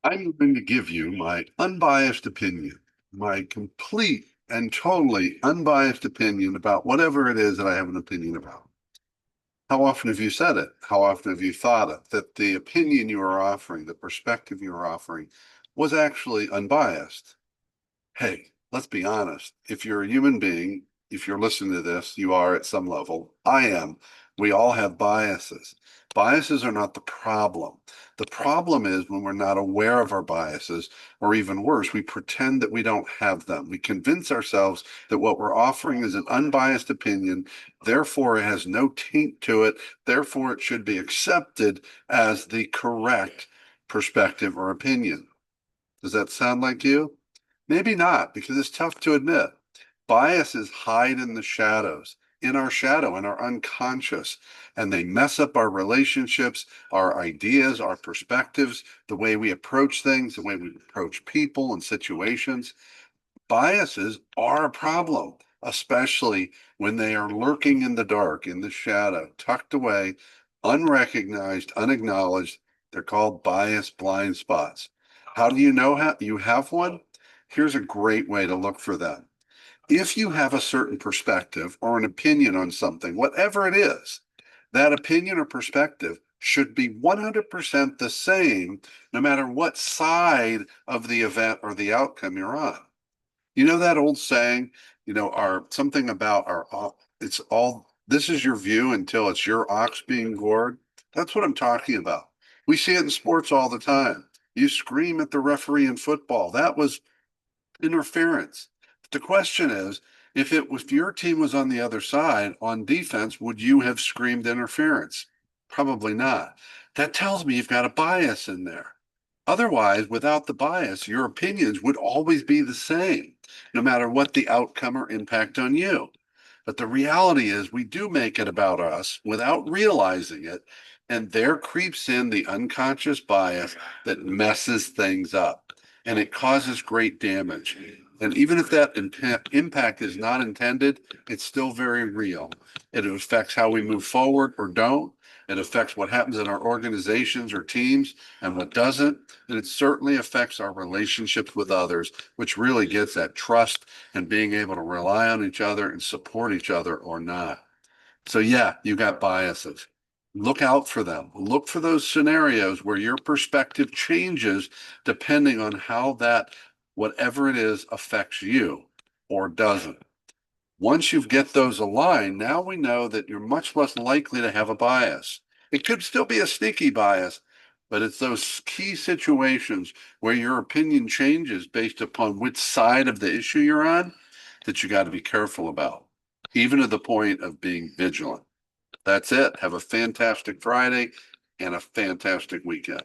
I'm going to give you my unbiased opinion, my complete and totally unbiased opinion about whatever it is that I have an opinion about. How often have you said it? How often have you thought it? That the opinion you are offering, the perspective you are offering, was actually unbiased? Hey, let's be honest. If you're a human being, if you're listening to this, you are at some level. I am. We all have biases. Biases are not the problem. The problem is when we're not aware of our biases, or even worse, we pretend that we don't have them. We convince ourselves that what we're offering is an unbiased opinion, therefore it has no taint to it, therefore it should be accepted as the correct perspective or opinion. Does that sound like you? Maybe not, because it's tough to admit. Biases hide in the shadows, in our shadow, in our unconscious, and they mess up our relationships, our ideas, our perspectives, the way we approach things, the way we approach people and situations. Biases are a problem, especially when they are lurking in the dark, in the shadow, tucked away, unrecognized, unacknowledged. They're called bias blind spots. How do you know how you have one? Here's a great way to look for them. If you have a certain perspective or an opinion on something, whatever it is, that opinion or perspective should be 100% the same no matter what side of the event or the outcome you're on. You know that old saying, our something about it's all, this is your view until it's your ox being gored. That's what I'm talking about. We see it in sports all the time. You scream at the referee in football. That was interference. But the question is, if your team was on the other side on defense, would you have screamed interference? Probably not. That tells me you've got a bias in there. Otherwise, without the bias, your opinions would always be the same, no matter what the outcome or impact on you. But the reality is, we do make it about us without realizing it. And there creeps in the unconscious bias that messes things up and it causes great damage. And even if that impact is not intended, it's still very real. It affects how we move forward or don't. It affects what happens in our organizations or teams and what doesn't. And it certainly affects our relationships with others, which really gets at trust and being able to rely on each other and support each other or not. So, yeah, you got biases. Look out for them. Look for those scenarios where your perspective changes depending on how that, whatever it is, affects you or doesn't. Once you get those aligned, now we know that you're much less likely to have a bias. It could still be a sneaky bias, but it's those key situations where your opinion changes based upon which side of the issue you're on that you got to be careful about, even to the point of being vigilant. That's it. Have a fantastic Friday and a fantastic weekend.